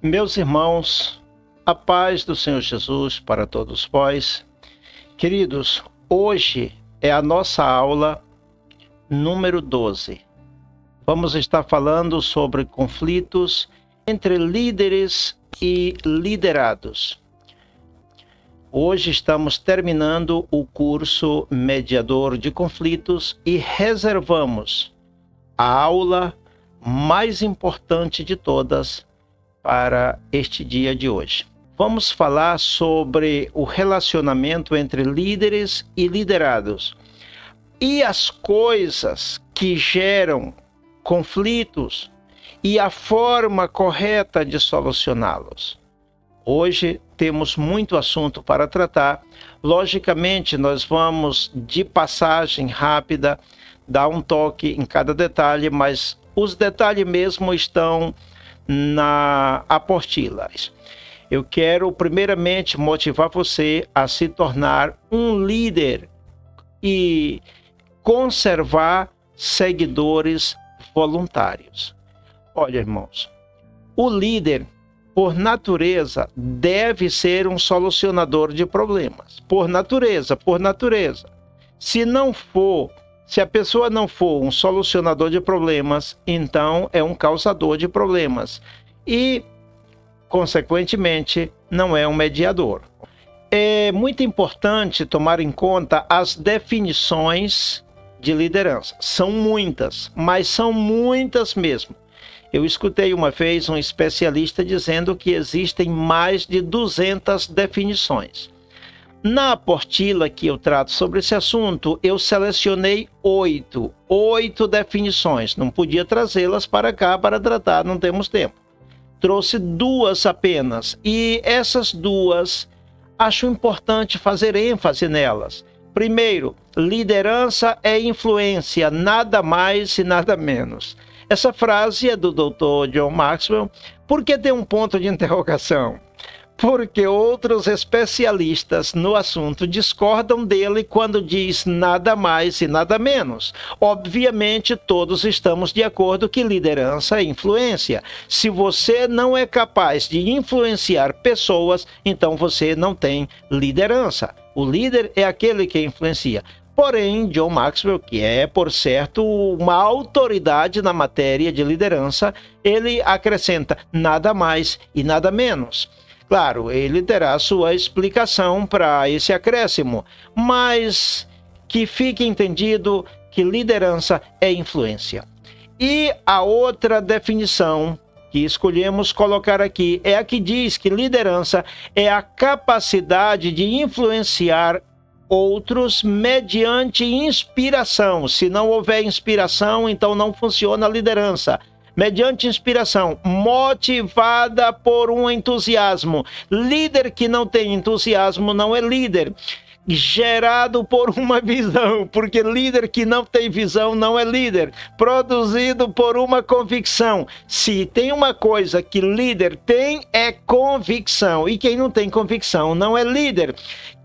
Meus irmãos, a paz do Senhor Jesus para todos vós. Queridos, hoje é a nossa aula número 12. Vamos estar falando sobre conflitos entre líderes e liderados. Hoje estamos terminando o curso Mediador de Conflitos e reservamos a aula mais importante de todas para este dia de hoje. Vamos falar sobre o relacionamento entre líderes e liderados e as coisas que geram conflitos e a forma correta de solucioná-los. Hoje temos muito assunto para tratar. Logicamente, nós vamos de passagem rápida dar um toque em cada detalhe, mas os detalhes mesmo estão na apostila. Eu quero primeiramente motivar você a se tornar um líder e conservar seguidores voluntários. Olha, irmãos, o líder, por natureza, deve ser um solucionador de problemas. Por natureza. Se a pessoa não for um solucionador de problemas, então é um causador de problemas e, consequentemente, não é um mediador. É muito importante tomar em conta as definições de liderança. São muitas, mas são muitas mesmo. Eu escutei uma vez um especialista dizendo que existem mais de 200 definições. Na apostila que eu trato sobre esse assunto, eu selecionei 8 definições. Não podia trazê-las para cá para tratar, não temos tempo. Trouxe 2 apenas, e essas 2, acho importante fazer ênfase nelas. Primeiro, liderança é influência, nada mais e nada menos. Essa frase é do Dr. John Maxwell. Por que tem um ponto de interrogação? Porque outros especialistas no assunto discordam dele quando diz nada mais e nada menos. Obviamente, todos estamos de acordo que liderança é influência. Se você não é capaz de influenciar pessoas, então você não tem liderança. O líder é aquele que influencia. Porém, John Maxwell, que é, por certo, uma autoridade na matéria de liderança, ele acrescenta nada mais e nada menos. Claro, ele terá sua explicação para esse acréscimo, mas que fique entendido que liderança é influência. E a outra definição que escolhemos colocar aqui é a que diz que liderança é a capacidade de influenciar outros mediante inspiração. Se não houver inspiração, então não funciona a liderança. Mediante inspiração, motivada por um entusiasmo. Líder que não tem entusiasmo não é líder. Gerado por uma visão, porque líder que não tem visão não é líder. Produzido por uma convicção. Se tem uma coisa que líder tem, é convicção. E quem não tem convicção não é líder,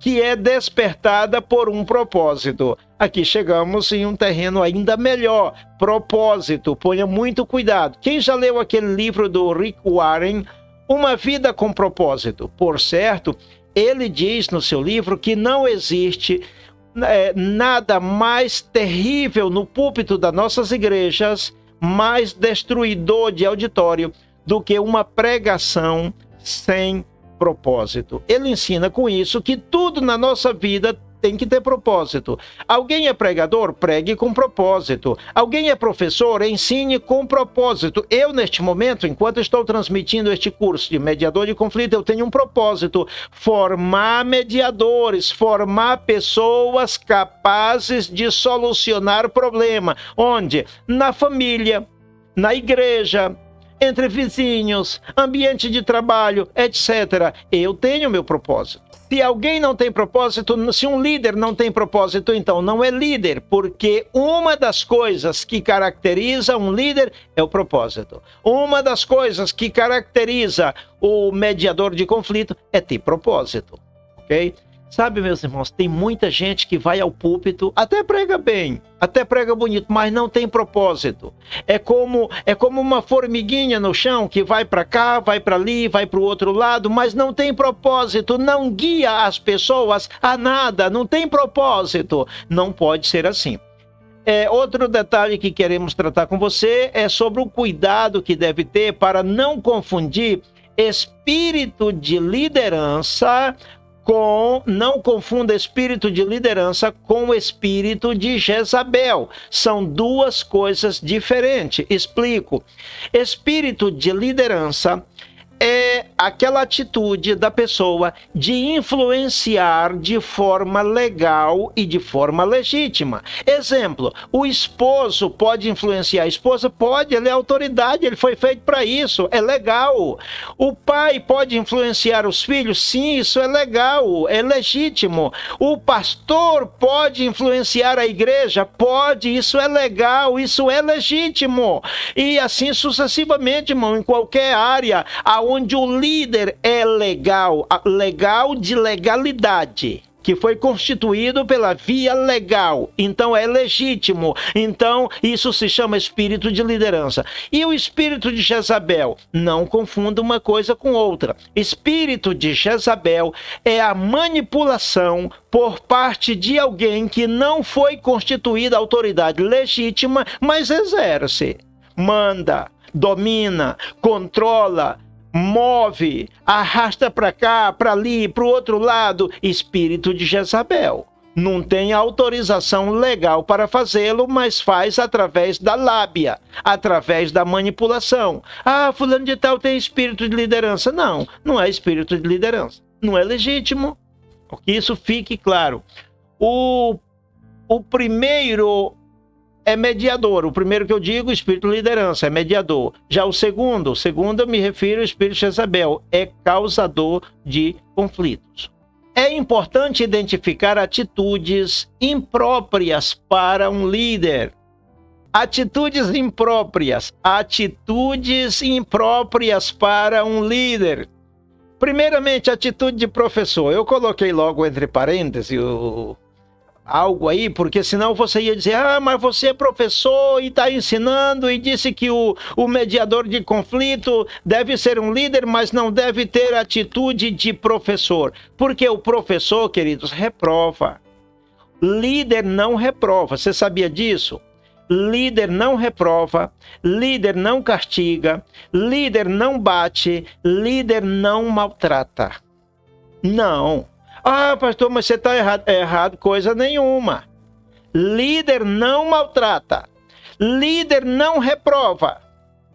que é despertada por um propósito. Aqui chegamos em um terreno ainda melhor. Propósito, ponha muito cuidado. Quem já leu aquele livro do Rick Warren, Uma Vida com Propósito? Por certo, ele diz no seu livro que não existe nada mais terrível no púlpito das nossas igrejas, mais destruidor de auditório, do que uma pregação sem propósito. Ele ensina com isso que tudo na nossa vida tem que ter propósito. Alguém é pregador? Pregue com propósito. Alguém é professor? Ensine com propósito. Eu, neste momento, enquanto estou transmitindo este curso de mediador de conflito, eu tenho um propósito: formar mediadores, formar pessoas capazes de solucionar problema. Onde? Na família, na igreja, entre vizinhos, ambiente de trabalho, etc. Eu tenho meu propósito. Se alguém não tem propósito, se um líder não tem propósito, então não é líder, porque uma das coisas que caracteriza um líder é o propósito. Uma das coisas que caracteriza o mediador de conflito é ter propósito, ok? Sabe, meus irmãos, tem muita gente que vai ao púlpito, até prega bem, até prega bonito, mas não tem propósito. É como uma formiguinha no chão que vai para cá, vai para ali, vai para o outro lado, mas não tem propósito, não guia as pessoas a nada, não tem propósito. Não pode ser assim. Outro detalhe que queremos tratar com você é sobre o cuidado que deve ter para não confundir espírito de liderança não confunda espírito de liderança com o espírito de Jezabel. São duas coisas diferentes. Explico. Espírito de liderança é aquela atitude da pessoa de influenciar de forma legal e de forma legítima. Exemplo, o esposo pode influenciar a esposa? Pode, ele é autoridade, ele foi feito para isso, é legal. O pai pode influenciar os filhos? Sim, isso é legal, é legítimo. O pastor pode influenciar a igreja? Pode, isso é legal, isso é legítimo. E assim sucessivamente, irmão, em qualquer área onde o líder é legal de legalidade, que foi constituído pela via legal, então é legítimo, então isso se chama espírito de liderança. E o espírito de Jezabel, não confunda uma coisa com outra. Espírito de Jezabel é a manipulação por parte de alguém que não foi constituída autoridade legítima, mas exerce, manda, domina, controla, move, arrasta para cá, para ali, para o outro lado. Espírito de Jezabel. Não tem autorização legal para fazê-lo, mas faz através da lábia, através da manipulação. Ah, fulano de tal tem espírito de liderança. Não, não é espírito de liderança. Não é legítimo. Que isso fique claro. O primeiro é mediador. O primeiro que eu digo, espírito de liderança, é mediador. Já o segundo eu me refiro ao espírito de Jezabel, é causador de conflitos. É importante identificar atitudes impróprias para um líder. Atitudes impróprias para um líder. Primeiramente, atitude de professor. Eu coloquei logo entre parênteses algo aí, porque senão você ia dizer, mas você é professor e está ensinando e disse que o mediador de conflito deve ser um líder, mas não deve ter atitude de professor. Porque o professor, queridos, reprova. Líder não reprova. Você sabia disso? Líder não reprova, líder não castiga, líder não bate, líder não maltrata. Não. Ah, pastor, mas você está errado. Errado coisa nenhuma. Líder não maltrata. Líder não reprova.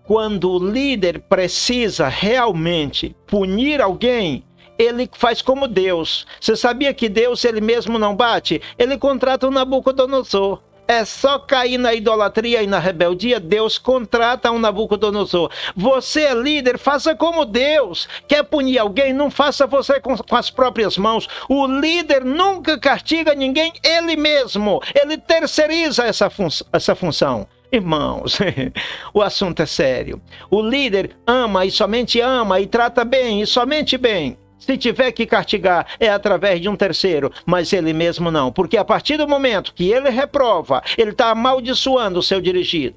Quando o líder precisa realmente punir alguém, ele faz como Deus. Você sabia que Deus, ele mesmo não bate? Ele contrata um Nabucodonosor. É só cair na idolatria e na rebeldia, Deus contrata um Nabucodonosor. Você é líder, faça como Deus. Quer punir alguém? Não faça você com as próprias mãos. O líder nunca castiga ninguém, ele mesmo. Ele terceiriza essa função. Irmãos, o assunto é sério. O líder ama e somente ama e trata bem e somente bem. Se tiver que castigar, é através de um terceiro, mas ele mesmo não. Porque a partir do momento que ele reprova, ele está amaldiçoando o seu dirigido.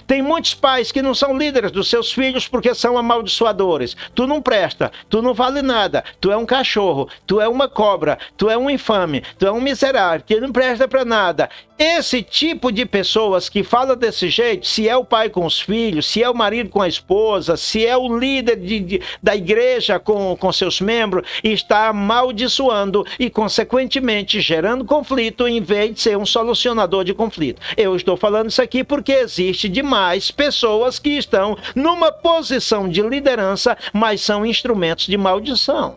Tem muitos pais que não são líderes dos seus filhos porque são amaldiçoadores. Tu não presta, tu não vale nada, tu é um cachorro, tu é uma cobra, tu é um infame, tu é um miserável, que não presta para nada. Esse tipo de pessoas que fala desse jeito, se é o pai com os filhos, se é o marido com a esposa, se é o líder da igreja com seus membros, está amaldiçoando e, consequentemente, gerando conflito em vez de ser um solucionador de conflito. Eu estou falando isso aqui porque existe demais pessoas que estão numa posição de liderança, mas são instrumentos de maldição.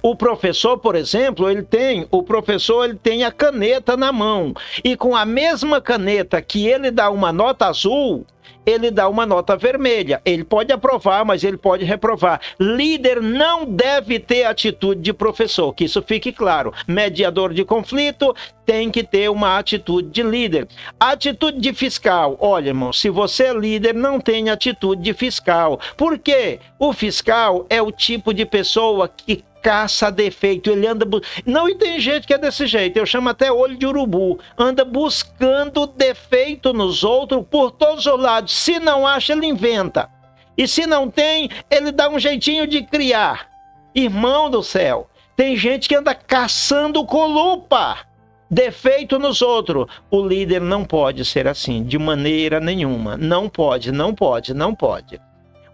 O professor, por exemplo, ele tem a caneta na mão. E com a mesma caneta que ele dá uma nota azul, ele dá uma nota vermelha. Ele pode aprovar, mas ele pode reprovar. Líder não deve ter atitude de professor, que isso fique claro. Mediador de conflito tem que ter uma atitude de líder. Atitude de fiscal. Olha, irmão, se você é líder, não tem atitude de fiscal. Por quê? O fiscal é o tipo de pessoa que caça defeito, ele anda... Não, e tem gente que é desse jeito, eu chamo até olho de urubu, anda buscando defeito nos outros por todos os lados. Se não acha, ele inventa. E se não tem, ele dá um jeitinho de criar. Irmão do céu, tem gente que anda caçando com lupa defeito nos outros. O líder não pode ser assim, de maneira nenhuma. Não pode, não pode, não pode.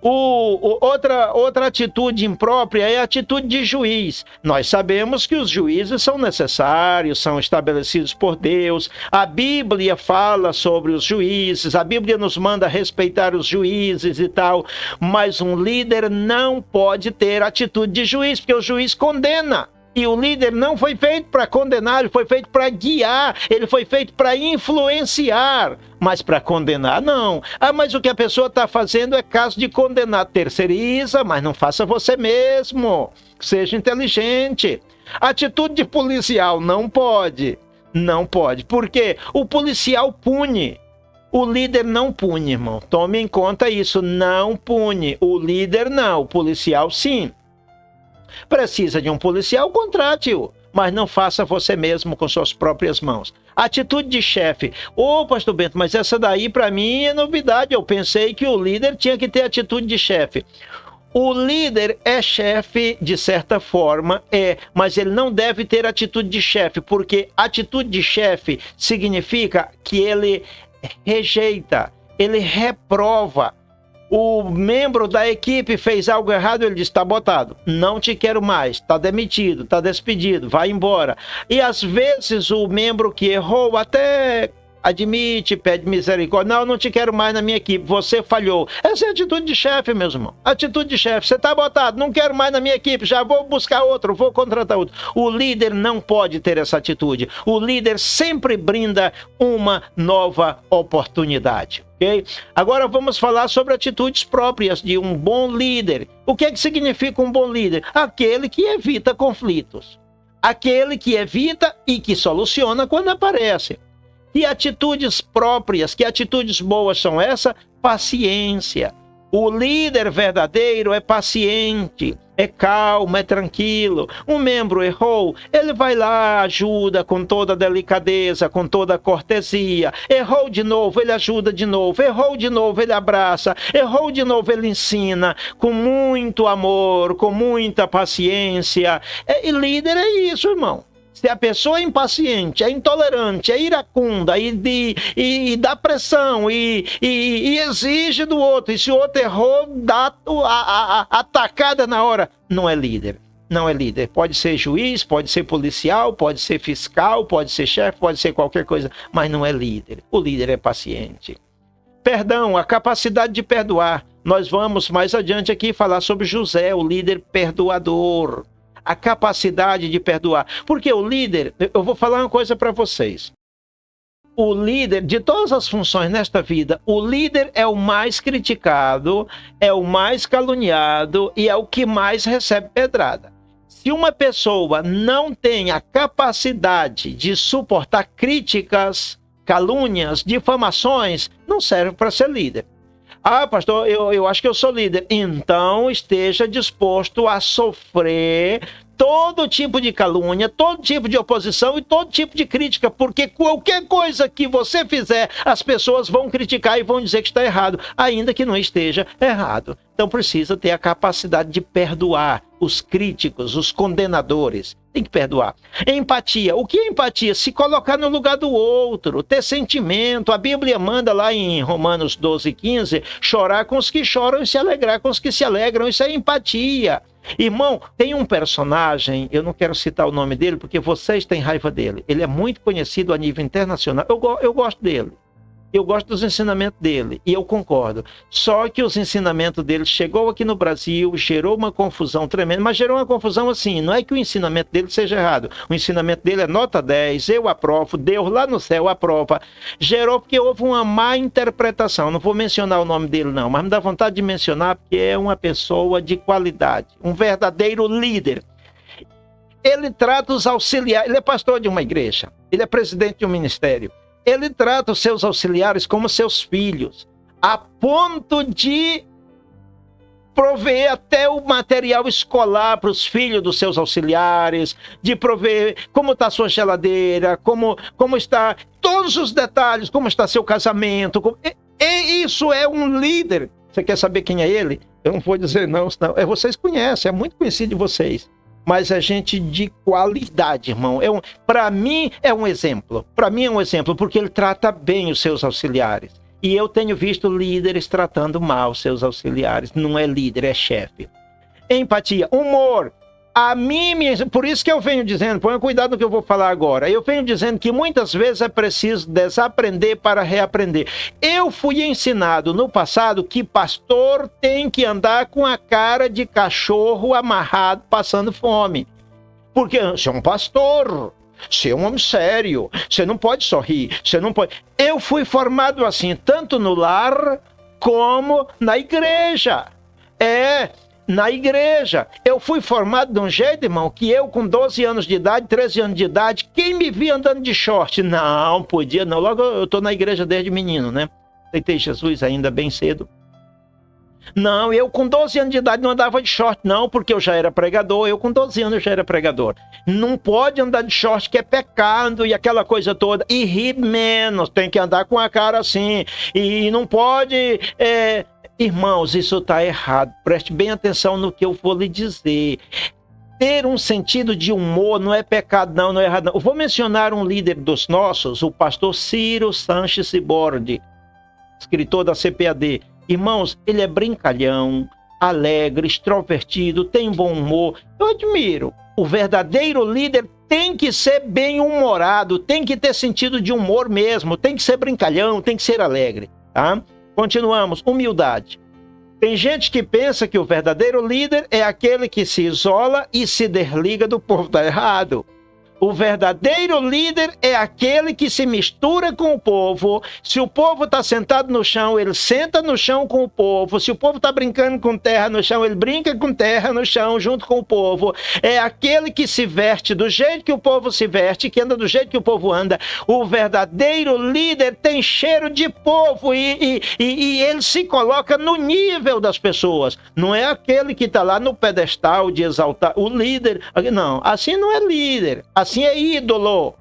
Outra atitude imprópria é a atitude de juiz. Nós sabemos que os juízes são necessários, são estabelecidos por Deus. A Bíblia fala sobre os juízes, a Bíblia nos manda respeitar os juízes e tal, mas um líder não pode ter atitude de juiz, porque o juiz condena. E o líder não foi feito para condenar, ele foi feito para guiar, ele foi feito para influenciar, mas para condenar não. Ah, mas o que a pessoa está fazendo é caso de condenar. Terceiriza, mas não faça você mesmo. Seja inteligente. Atitude de policial não pode. Não pode. Porque o policial pune. O líder não pune, irmão. Tome em conta isso. Não pune. O líder não. O policial sim. Precisa de um policial, contrate-o, mas não faça você mesmo com suas próprias mãos. Atitude de chefe. Ô, pastor Bento, mas essa daí para mim é novidade. Eu pensei que o líder tinha que ter atitude de chefe. O líder é chefe, de certa forma, mas ele não deve ter atitude de chefe, porque atitude de chefe significa que ele rejeita, ele reprova. O membro da equipe fez algo errado, ele diz, está botado, não te quero mais, está demitido, está despedido, vai embora. E às vezes o membro que errou até admite, pede misericórdia, não te quero mais na minha equipe, você falhou. Essa é a atitude de chefe, meus irmãos. Atitude de chefe, você está botado, não quero mais na minha equipe, já vou buscar outro, vou contratar outro. O líder não pode ter essa atitude. O líder sempre brinda uma nova oportunidade. Okay? Agora vamos falar sobre atitudes próprias de um bom líder. O que significa um bom líder? Aquele que evita conflitos. Aquele que evita e que soluciona quando aparece. Que atitudes próprias, que atitudes boas são essas? Paciência. O líder verdadeiro é paciente, é calmo, é tranquilo. Um membro errou, ele vai lá, ajuda com toda a delicadeza, com toda a cortesia. Errou de novo, ele ajuda de novo. Errou de novo, ele abraça. Errou de novo, ele ensina com muito amor, com muita paciência. E líder é isso, irmão. Se a pessoa é impaciente, é intolerante, é iracunda e dá pressão e exige do outro, e se o outro errou, dá a atacada na hora, não é líder. Não é líder. Pode ser juiz, pode ser policial, pode ser fiscal, pode ser chefe, pode ser qualquer coisa, mas não é líder. O líder é paciente. Perdão, a capacidade de perdoar. Nós vamos mais adiante aqui falar sobre José, o líder perdoador. A capacidade de perdoar. Porque o líder, eu vou falar uma coisa para vocês. O líder, de todas as funções nesta vida, o líder é o mais criticado, é o mais caluniado e é o que mais recebe pedrada. Se uma pessoa não tem a capacidade de suportar críticas, calúnias, difamações, não serve para ser líder. Ah, pastor, eu acho que eu sou líder. Então esteja disposto a sofrer todo tipo de calúnia, todo tipo de oposição e todo tipo de crítica, porque qualquer coisa que você fizer, as pessoas vão criticar e vão dizer que está errado, ainda que não esteja errado. Então precisa ter a capacidade de perdoar os críticos, os condenadores. Tem que perdoar. Empatia. O que é empatia? Se colocar no lugar do outro, ter sentimento. A Bíblia manda lá em Romanos 12:15, chorar com os que choram e se alegrar com os que se alegram. Isso é empatia. Irmão, tem um personagem, eu não quero citar o nome dele, porque vocês têm raiva dele. Ele é muito conhecido a nível internacional. Eu gosto dele. Eu gosto dos ensinamentos dele, e eu concordo. Só que os ensinamentos dele chegou aqui no Brasil, gerou uma confusão tremenda, mas gerou uma confusão assim, não é que o ensinamento dele seja errado. O ensinamento dele é nota 10, eu aprovo, Deus lá no céu aprova. Gerou porque houve uma má interpretação. Não vou mencionar o nome dele não, mas me dá vontade de mencionar porque é uma pessoa de qualidade, um verdadeiro líder. Ele trata os auxiliares, ele é pastor de uma igreja, ele é presidente de um ministério. Ele trata os seus auxiliares como seus filhos, a ponto de prover até o material escolar para os filhos dos seus auxiliares, de prover como está a sua geladeira, como está, todos os detalhes, como está seu casamento. E isso é um líder. Você quer saber quem é ele? Eu não vou dizer não, senão, vocês conhecem, é muito conhecido de vocês. Mas é gente de qualidade, irmão. Para mim é um exemplo. Para mim é um exemplo, porque ele trata bem os seus auxiliares. E eu tenho visto líderes tratando mal seus auxiliares. Não é líder, é chefe. Empatia, humor. Por isso que eu venho dizendo, ponha cuidado no que eu vou falar agora. Eu venho dizendo que muitas vezes é preciso desaprender para reaprender. Eu fui ensinado no passado que pastor tem que andar com a cara de cachorro amarrado, passando fome. Porque você é um pastor, você é um homem sério, você não pode sorrir, você não pode... Eu fui formado assim, tanto no lar como na igreja. Na igreja. Eu fui formado de um jeito, irmão, que eu com 12 anos de idade, 13 anos de idade, quem me via andando de short? Não, podia não. Logo eu tô na igreja desde menino, né? Aceitei Jesus ainda bem cedo. Não, eu com 12 anos de idade não andava de short, não, porque eu já era pregador. Eu com 12 anos eu já era pregador. Não pode andar de short, que é pecado e aquela coisa toda. E rir menos, tem que andar com a cara assim. E não pode... Irmãos, isso está errado. Preste bem atenção no que eu vou lhe dizer. Ter um sentido de humor não é pecado, não é errado. Não. Eu vou mencionar um líder dos nossos, o pastor Ciro Sanches Cibordi, escritor da CPAD. Irmãos, ele é brincalhão, alegre, extrovertido, tem bom humor. Eu admiro. O verdadeiro líder tem que ser bem-humorado, tem que ter sentido de humor mesmo, tem que ser brincalhão, tem que ser alegre, tá? Continuamos, humildade. Tem gente que pensa que o verdadeiro líder é aquele que se isola e se desliga do povo. Está errado. O verdadeiro líder é aquele que se mistura com o povo. Se o povo está sentado no chão, ele senta no chão com o povo. Se o povo está brincando com terra no chão, ele brinca com terra no chão junto com o povo. É aquele que se veste do jeito que o povo se veste, que anda do jeito que o povo anda. O verdadeiro líder tem cheiro de povo e ele se coloca no nível das pessoas. Não é aquele que está lá no pedestal de exaltar o líder. Não, assim não é líder. Assim é ídolo.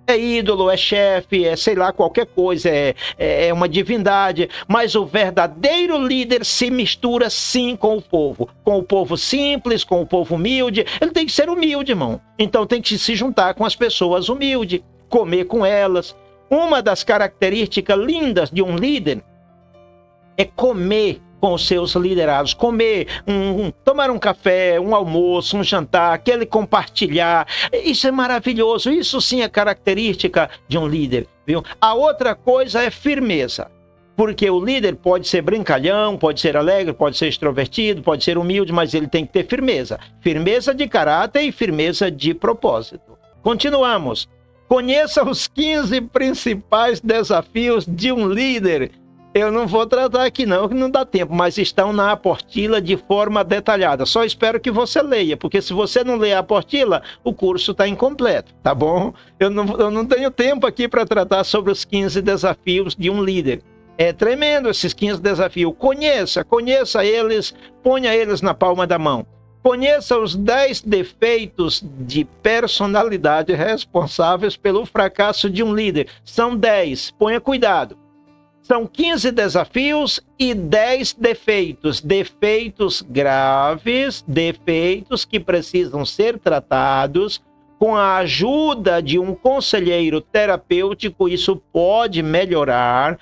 É ídolo, é chefe, é sei lá, qualquer coisa, é uma divindade. Mas o verdadeiro líder se mistura sim com o povo simples, com o povo humilde. Ele tem que ser humilde, irmão. Então tem que se juntar com as pessoas humildes, comer com elas. Uma das características lindas de um líder é comer com os seus liderados, comer, tomar um café, um almoço, um jantar, aquele compartilhar. Isso é maravilhoso, isso sim é característica de um líder, viu? A outra coisa é firmeza, porque o líder pode ser brincalhão, pode ser alegre, pode ser extrovertido, pode ser humilde, mas ele tem que ter firmeza. Firmeza de caráter e firmeza de propósito. Continuamos. Conheça os 15 principais desafios de um líder. Eu não vou tratar aqui não, que não dá tempo, mas estão na apostila de forma detalhada. Só espero que você leia, porque se você não ler a apostila, o curso está incompleto, tá bom? Eu não tenho tempo aqui para tratar sobre os 15 desafios de um líder. É tremendo esses 15 desafios. Conheça eles, ponha eles na palma da mão. Conheça os 10 defeitos de personalidade responsáveis pelo fracasso de um líder. São 10, ponha cuidado. São 15 desafios e 10 defeitos. Defeitos graves, defeitos que precisam ser tratados. Com a ajuda de um conselheiro terapêutico, isso pode melhorar.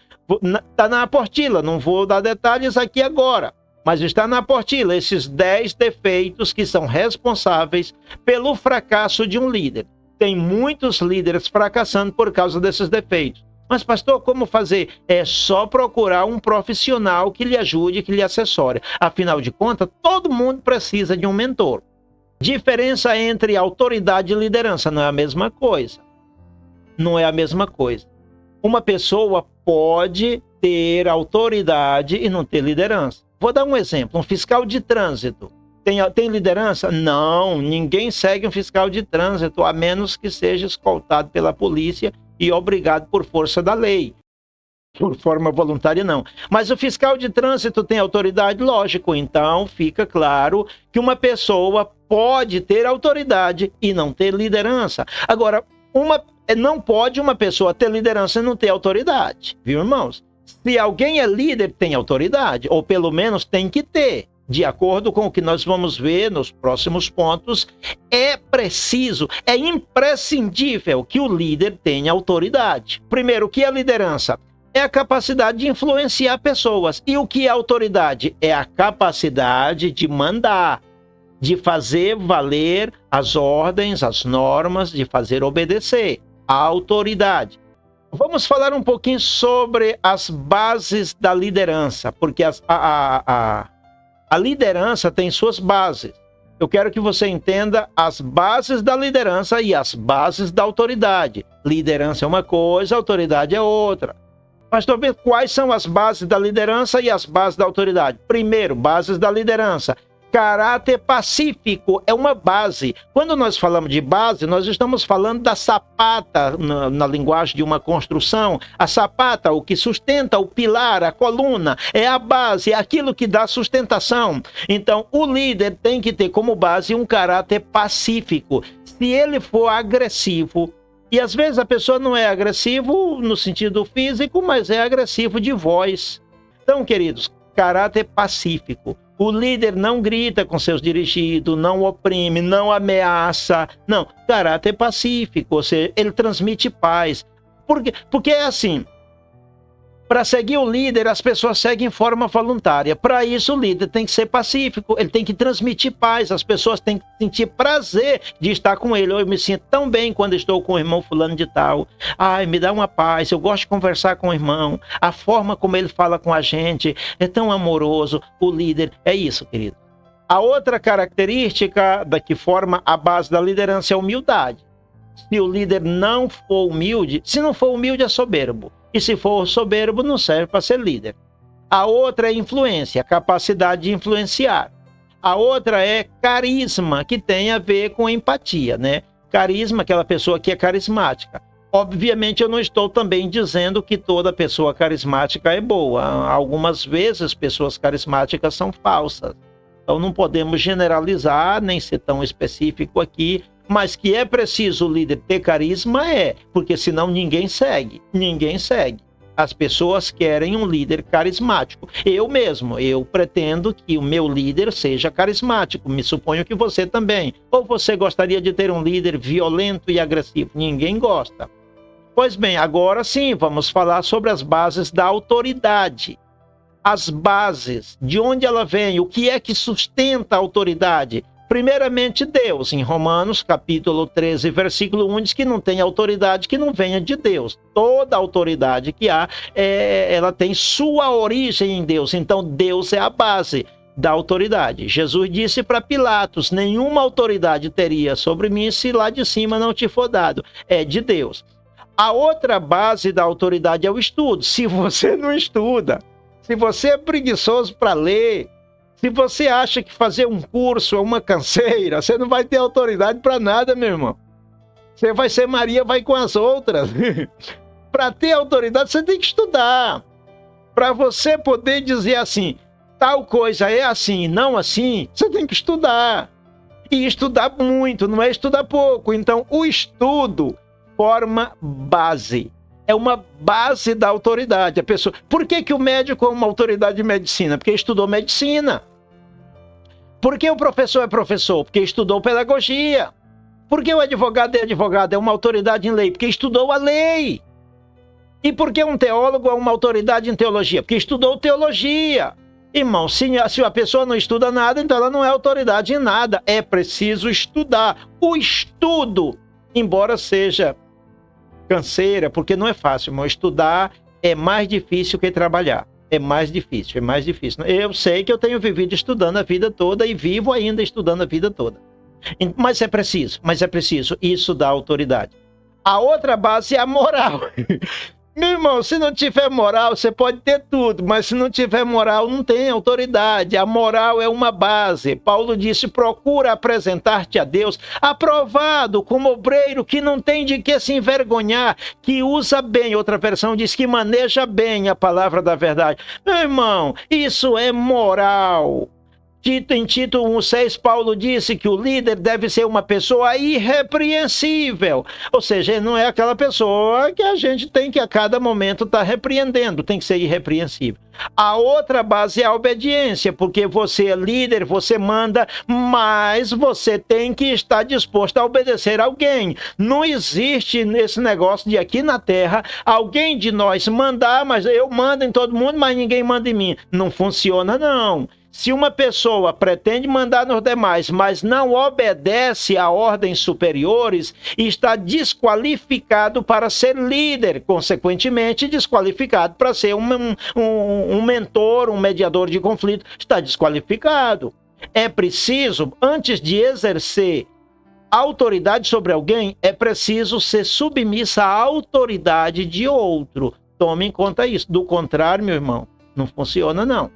Está na apostila, não vou dar detalhes aqui agora, mas está na apostila esses 10 defeitos que são responsáveis pelo fracasso de um líder. Tem muitos líderes fracassando por causa desses defeitos. Mas, pastor, como fazer? É só procurar um profissional que lhe ajude, que lhe assessore. Afinal de contas, todo mundo precisa de um mentor. Diferença entre autoridade e liderança não é a mesma coisa. Não é a mesma coisa. Uma pessoa pode ter autoridade e não ter liderança. Vou dar um exemplo. Um fiscal de trânsito. Tem liderança? Não, ninguém segue um fiscal de trânsito, a menos que seja escoltado pela polícia e obrigado por força da lei. Por forma voluntária, não. Mas o fiscal de trânsito tem autoridade? Lógico. Então, fica claro que uma pessoa pode ter autoridade e não ter liderança. Agora, não pode uma pessoa ter liderança e não ter autoridade. Viu, irmãos? Se alguém é líder, tem autoridade. Ou pelo menos tem que ter. De acordo com o que nós vamos ver nos próximos pontos, é preciso, é imprescindível que o líder tenha autoridade. Primeiro, o que é liderança? É a capacidade de influenciar pessoas. E o que é autoridade? É a capacidade de mandar, de fazer valer as ordens, as normas, de fazer obedecer. A autoridade. Vamos falar um pouquinho sobre as bases da liderança, porque a liderança tem suas bases. Eu quero que você entenda as bases da liderança e as bases da autoridade. Liderança é uma coisa, autoridade é outra. Pastor, quais são as bases da liderança e as bases da autoridade? Primeiro, bases da liderança. Caráter pacífico é uma base. Quando nós falamos de base, nós estamos falando da sapata, na linguagem de uma construção. A sapata, o que sustenta, o pilar, a coluna, é a base, é aquilo que dá sustentação. Então, o líder tem que ter como base um caráter pacífico. Se ele for agressivo, e às vezes a pessoa não é agressivo no sentido físico, mas é agressivo de voz. Então, queridos, caráter pacífico. O líder não grita com seus dirigidos, não oprime, não ameaça. Não, caráter pacífico, ou seja, ele transmite paz. Porque é assim, para seguir o líder, as pessoas seguem em forma voluntária. Para isso, o líder tem que ser pacífico, ele tem que transmitir paz, as pessoas têm que sentir prazer de estar com ele. Eu me sinto tão bem quando estou com o irmão fulano de tal. Ai, me dá uma paz, eu gosto de conversar com o irmão. A forma como ele fala com a gente é tão amoroso. O líder é isso, querido. A outra característica da que forma a base da liderança é a humildade. Se o líder não for humilde, se não for humilde é soberbo. E se for soberbo, não serve para ser líder. A outra é influência, a capacidade de influenciar. A outra é carisma, que tem a ver com empatia, né? Carisma, aquela pessoa que é carismática. Obviamente, eu não estou também dizendo que toda pessoa carismática é boa. Algumas vezes, pessoas carismáticas são falsas. Então, não podemos generalizar, nem ser tão específico aqui, mas que é preciso o líder ter carisma, porque senão ninguém segue. Ninguém segue. As pessoas querem um líder carismático. Eu pretendo que o meu líder seja carismático. Me suponho que você também. Ou você gostaria de ter um líder violento e agressivo? Ninguém gosta. Pois bem, agora sim, vamos falar sobre as bases da autoridade. As bases, de onde ela vem, o que é que sustenta a autoridade? Primeiramente, Deus. Em Romanos, capítulo 13, versículo 1, diz que não tem autoridade que não venha de Deus. Toda autoridade que há, ela tem sua origem em Deus. Então, Deus é a base da autoridade. Jesus disse para Pilatos, nenhuma autoridade teria sobre mim se lá de cima não te for dado. É de Deus. A outra base da autoridade é o estudo. Se você não estuda, se você é preguiçoso para ler, se você acha que fazer um curso é uma canseira, você não vai ter autoridade para nada, meu irmão. Você vai ser Maria, vai com as outras. Para ter autoridade, você tem que estudar. Para você poder dizer assim, tal coisa é assim, não assim, você tem que estudar. E estudar muito, não é estudar pouco. Então, o estudo forma base. É uma base da autoridade. A pessoa... Por que o médico é uma autoridade de medicina? Porque estudou medicina. Por que o professor é professor? Porque estudou pedagogia. Por que o advogado é advogado? É uma autoridade em lei? Porque estudou a lei. E por que um teólogo é uma autoridade em teologia? Porque estudou teologia. Irmão, se a pessoa não estuda nada, então ela não é autoridade em nada. É preciso estudar. O estudo, embora seja canseira, porque não é fácil, irmão. Estudar é mais difícil que trabalhar. É mais difícil. Eu sei que eu tenho vivido estudando a vida toda e vivo ainda estudando a vida toda. Mas é preciso. Isso dá autoridade. A outra base é a moral. Meu irmão, se não tiver moral, você pode ter tudo, mas se não tiver moral, não tem autoridade. A moral é uma base. Paulo disse, procura apresentar-te a Deus aprovado como obreiro que não tem de que se envergonhar, que usa bem. Outra versão diz que maneja bem a palavra da verdade. Meu irmão, isso é moral. Em Tito 1,6, Paulo disse que o líder deve ser uma pessoa irrepreensível. Ou seja, ele não é aquela pessoa que a gente tem que a cada momento estar repreendendo, tem que ser irrepreensível. A outra base é a obediência, porque você é líder, você manda, mas você tem que estar disposto a obedecer a alguém. Não existe nesse negócio de aqui na Terra, alguém de nós mandar, mas eu mando em todo mundo, mas ninguém manda em mim. Não funciona, não. Se uma pessoa pretende mandar nos demais, mas não obedece a ordens superiores, está desqualificado para ser líder, consequentemente desqualificado para ser um mentor, um mediador de conflito, está desqualificado. É preciso, antes de exercer autoridade sobre alguém, é preciso ser submissa à autoridade de outro. Tome em conta isso. Do contrário, meu irmão, não funciona, não.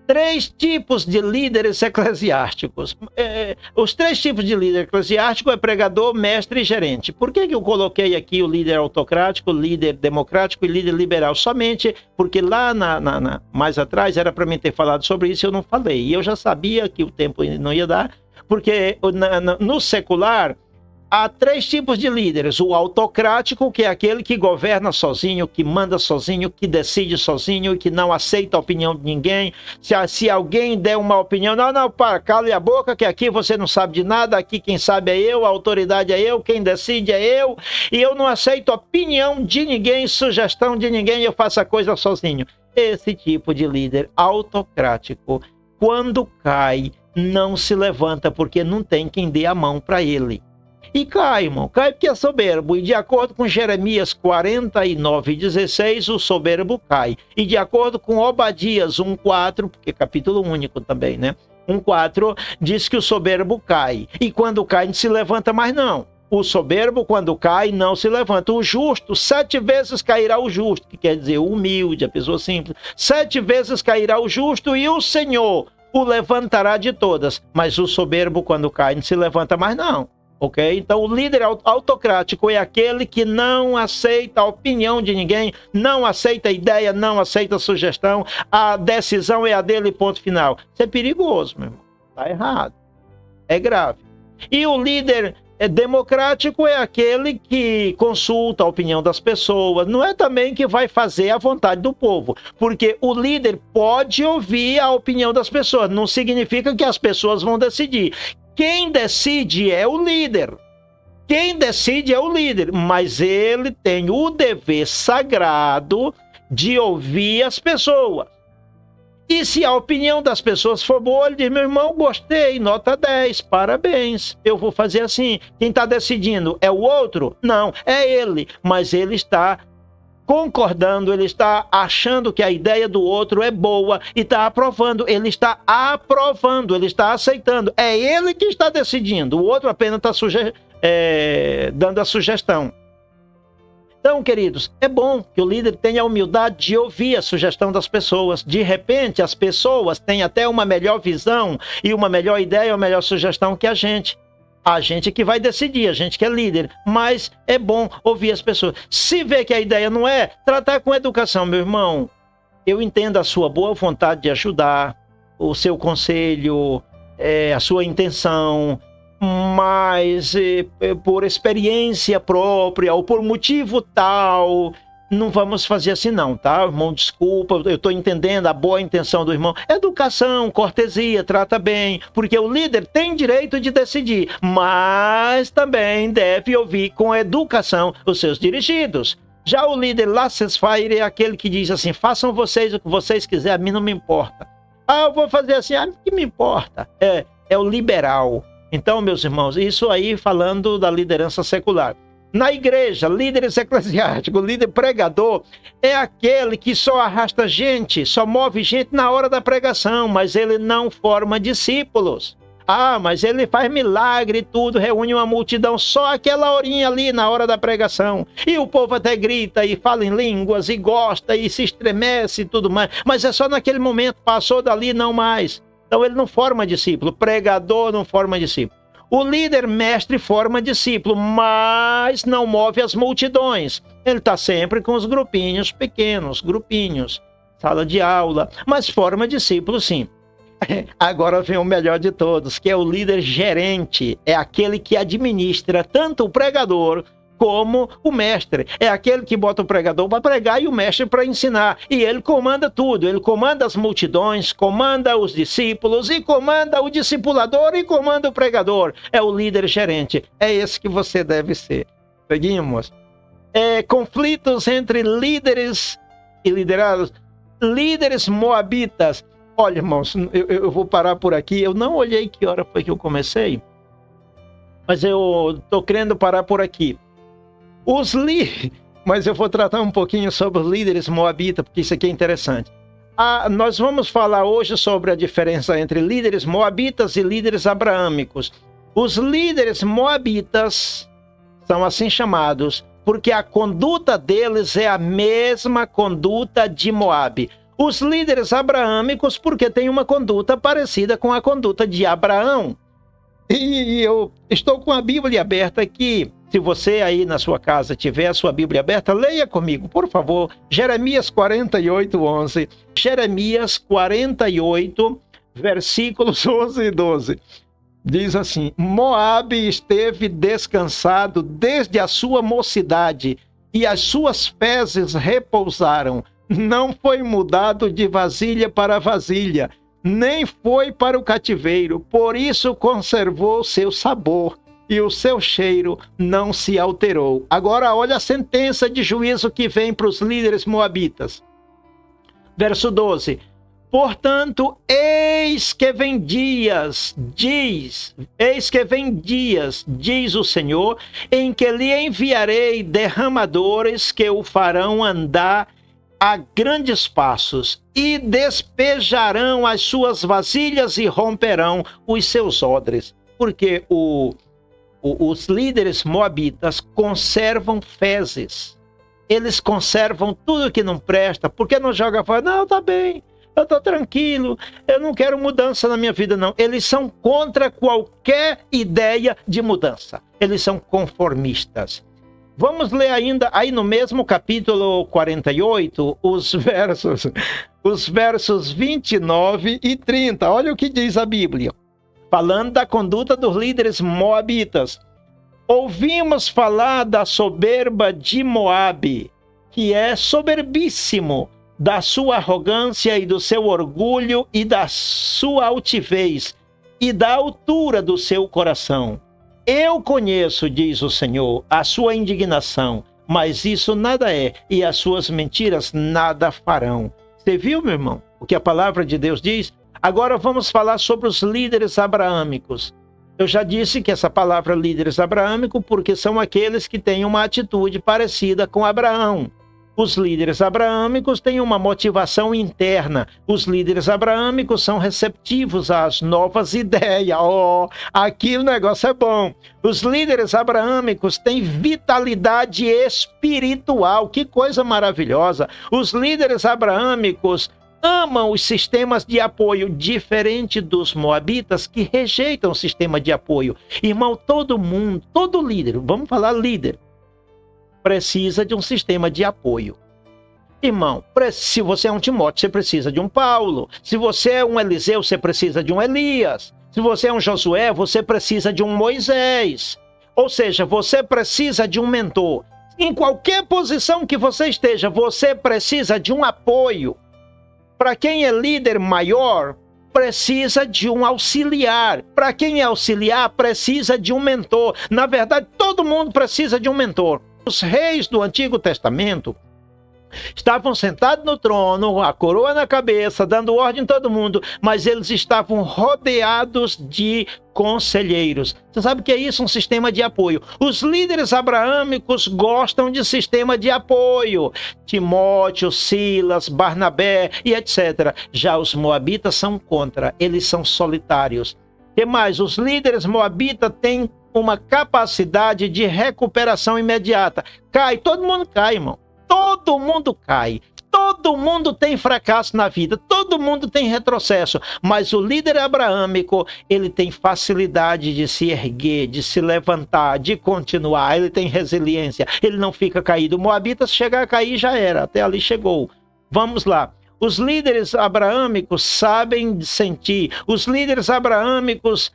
3 tipos de líderes eclesiásticos. Os 3 tipos de líder eclesiástico é pregador, mestre e gerente. Por que eu coloquei aqui o líder autocrático, líder democrático e líder liberal? Somente porque lá mais atrás era para mim ter falado sobre isso e eu não falei. E eu já sabia que o tempo não ia dar, porque no secular há 3 tipos de líderes. O autocrático, que é aquele que governa sozinho, que manda sozinho, que decide sozinho e que não aceita a opinião de ninguém. Se alguém der uma opinião, não, cale a boca, que aqui você não sabe de nada, aqui quem sabe é eu, a autoridade é eu, quem decide é eu, e eu não aceito opinião de ninguém, sugestão de ninguém, eu faço a coisa sozinho. Esse tipo de líder autocrático, quando cai, não se levanta, porque não tem quem dê a mão para ele. E cai, irmão, cai porque é soberbo. E de acordo com Jeremias 49:16, o soberbo cai. E de acordo com Obadias 1:4, porque é capítulo único também, né? 1:4 diz que o soberbo cai. E quando cai, não se levanta mais não. O soberbo, quando cai, não se levanta. O justo, 7 vezes cairá o justo, que quer dizer o humilde, a pessoa simples. 7 vezes cairá o justo e o Senhor o levantará de todas. Mas o soberbo, quando cai, não se levanta mais não. Ok? Então, o líder autocrático é aquele que não aceita a opinião de ninguém, não aceita a ideia, não aceita a sugestão, a decisão é a dele, ponto final. Isso é perigoso, meu irmão. Está errado. É grave. E o líder democrático é aquele que consulta a opinião das pessoas, não é também que vai fazer a vontade do povo, porque o líder pode ouvir a opinião das pessoas, não significa que as pessoas vão decidir. Quem decide é o líder. Quem decide é o líder, mas ele tem o dever sagrado de ouvir as pessoas. E se a opinião das pessoas for boa, ele diz, meu irmão, gostei, nota 10, parabéns, eu vou fazer assim. Quem está decidindo é o outro? Não, é ele, mas ele está concordando, ele está achando que a ideia do outro é boa e está aprovando, ele está aceitando. É ele que está decidindo, o outro apenas está dando a sugestão. Então, queridos, é bom que o líder tenha a humildade de ouvir a sugestão das pessoas. De repente, as pessoas têm até uma melhor visão e uma melhor ideia, uma melhor sugestão que a gente. A gente que vai decidir, a gente que é líder, mas é bom ouvir as pessoas. Se vê que a ideia não é, tratar com educação, meu irmão. Eu entendo a sua boa vontade de ajudar, o seu conselho, a sua intenção, mas por experiência própria ou por motivo tal, não vamos fazer assim não, tá? Irmão, desculpa, eu estou entendendo a boa intenção do irmão. Educação, cortesia, trata bem, porque o líder tem direito de decidir, mas também deve ouvir com educação os seus dirigidos. Já o líder laissez-faire é aquele que diz assim, façam vocês o que vocês quiserem, a mim não me importa. Eu vou fazer assim, o que me importa? É o liberal. Então, meus irmãos, isso aí falando da liderança secular. Na igreja, líderes eclesiásticos, líder pregador, é aquele que só arrasta gente, só move gente na hora da pregação, mas ele não forma discípulos. Ah, mas ele faz milagre e tudo, reúne uma multidão só aquela horinha ali na hora da pregação. E o povo até grita e fala em línguas e gosta e se estremece e tudo mais. Mas é só naquele momento, passou dali, não mais. Então ele não forma discípulo, pregador não forma discípulo. O líder mestre forma discípulo, mas não move as multidões. Ele está sempre com os grupinhos pequenos, grupinhos, sala de aula, mas forma discípulo sim. Agora vem o melhor de todos, que é o líder gerente. É aquele que administra tanto o pregador como o mestre. É aquele que bota o pregador para pregar e o mestre para ensinar. E ele comanda tudo. Ele comanda as multidões, comanda os discípulos, e comanda o discipulador e comanda o pregador. É o líder gerente. É esse que você deve ser. Seguimos. Conflitos entre líderes e liderados. Líderes moabitas. Olha, irmãos, eu vou parar por aqui. Eu não olhei que hora foi que eu comecei, mas eu estou querendo parar por aqui. Mas eu vou tratar um pouquinho sobre os líderes moabitas, porque isso aqui é interessante. Nós vamos falar hoje sobre a diferença entre líderes moabitas e líderes abraâmicos. Os líderes moabitas são assim chamados porque a conduta deles é a mesma conduta de Moabe. Os líderes abraâmicos porque têm uma conduta parecida com a conduta de Abraão. E eu estou com a Bíblia aberta aqui. Se você aí na sua casa tiver a sua Bíblia aberta, leia comigo, por favor. Jeremias 48:11. Jeremias 48, versículos 11 e 12. Diz assim: Moabe esteve descansado desde a sua mocidade, e as suas fezes repousaram. Não foi mudado de vasilha para vasilha, nem foi para o cativeiro, por isso conservou seu sabor, e o seu cheiro não se alterou. Agora olha a sentença de juízo que vem para os líderes moabitas. Verso 12. Portanto, eis que vem dias, diz o Senhor, em que lhe enviarei derramadores que o farão andar a grandes passos, e despejarão as suas vasilhas e romperão os seus odres. Porque os líderes moabitas conservam fezes. Eles conservam tudo que não presta. Porque não joga fora? Não, tá bem, eu tô tranquilo, eu não quero mudança na minha vida, não. Eles são contra qualquer ideia de mudança. Eles são conformistas. Vamos ler ainda, aí no mesmo capítulo 48, os versos 29 e 30. Olha o que diz a Bíblia, falando da conduta dos líderes moabitas. Ouvimos falar da soberba de Moabe, que é soberbíssimo, da sua arrogância e do seu orgulho e da sua altivez e da altura do seu coração. Eu conheço, diz o Senhor, a sua indignação, mas isso nada é, e as suas mentiras nada farão. Você viu, meu irmão, o que a palavra de Deus diz? Agora vamos falar sobre os líderes abraâmicos. Eu já disse que essa palavra líderes abraâmicos, porque são aqueles que têm uma atitude parecida com Abraão. Os líderes abraâmicos têm uma motivação interna. Os líderes abraâmicos são receptivos às novas ideias. Aqui o negócio é bom. Os líderes abraâmicos têm vitalidade espiritual. Que coisa maravilhosa. Os líderes abraâmicos amam os sistemas de apoio, diferente dos moabitas que rejeitam o sistema de apoio. Irmão, todo mundo, todo líder, vamos falar líder, precisa de um sistema de apoio. Irmão, se você é um Timóteo, você precisa de um Paulo. Se você é um Eliseu, você precisa de um Elias. Se você é um Josué, você precisa de um Moisés. Ou seja, você precisa de um mentor. Em qualquer posição que você esteja, você precisa de um apoio. Para quem é líder maior, precisa de um auxiliar. Para quem é auxiliar, precisa de um mentor. Na verdade, todo mundo precisa de um mentor. Os reis do Antigo Testamento estavam sentados no trono, a coroa na cabeça, dando ordem a todo mundo, mas eles estavam rodeados de conselheiros. Você sabe o que é isso? Um sistema de apoio. Os líderes abraâmicos gostam de sistema de apoio. Timóteo, Silas, Barnabé e etc. Já os moabitas são contra. Eles são solitários. que mais? Os líderes moabitas têm uma capacidade de recuperação imediata. Cai, todo mundo cai, irmão. Todo mundo cai. Todo mundo tem fracasso na vida, todo mundo tem retrocesso, mas o líder abraâmico, ele tem facilidade de se erguer, de se levantar, de continuar, ele tem resiliência, ele não fica caído. O moabita, se chegar a cair, já era, até ali chegou. Vamos lá. Os líderes abraâmicos sabem sentir, os líderes abraâmicos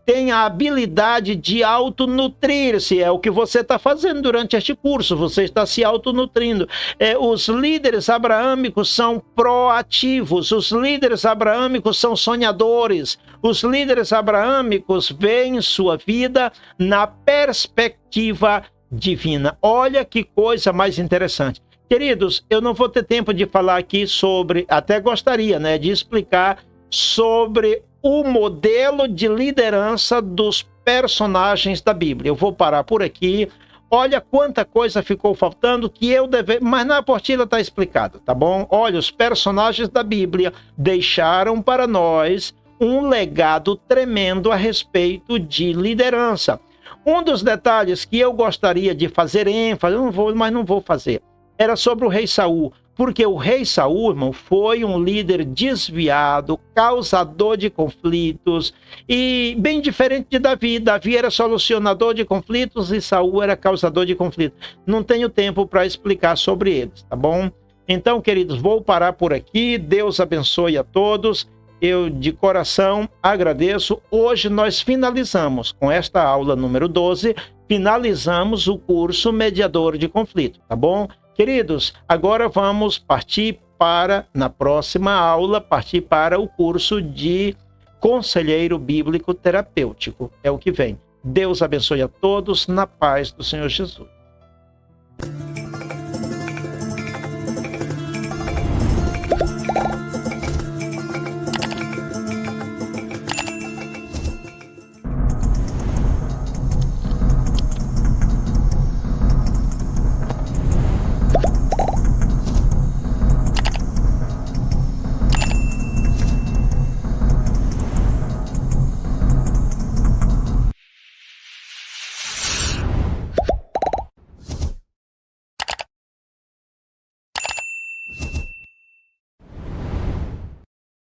têm a habilidade de autonutrir-se, é o que você está fazendo durante este curso, você está se autonutrindo. Os líderes abraâmicos são proativos, os líderes abraâmicos são sonhadores, os líderes abraâmicos veem sua vida na perspectiva divina. Olha que coisa mais interessante. Queridos, eu não vou ter tempo de falar aqui sobre, até gostaria, né, de explicar sobre o modelo de liderança dos personagens da Bíblia. Eu vou parar por aqui. Olha quanta coisa ficou faltando que eu deveria... Mas na apostila está explicado, tá bom? Olha, os personagens da Bíblia deixaram para nós um legado tremendo a respeito de liderança. Um dos detalhes que eu gostaria de fazer ênfase, mas não vou fazer, era sobre o rei Saul. Porque o rei Saul, irmão, foi um líder desviado, causador de conflitos, e bem diferente de Davi. Davi era solucionador de conflitos e Saul era causador de conflitos. Não tenho tempo para explicar sobre eles, tá bom? Então, queridos, vou parar por aqui. Deus abençoe a todos. Eu, de coração, agradeço. Hoje nós finalizamos, com esta aula número 12, finalizamos o curso Mediador de Conflito, tá bom? Queridos, agora vamos partir para, na próxima aula, partir para o curso de Conselheiro Bíblico Terapêutico. É o que vem. Deus abençoe a todos na paz do Senhor Jesus.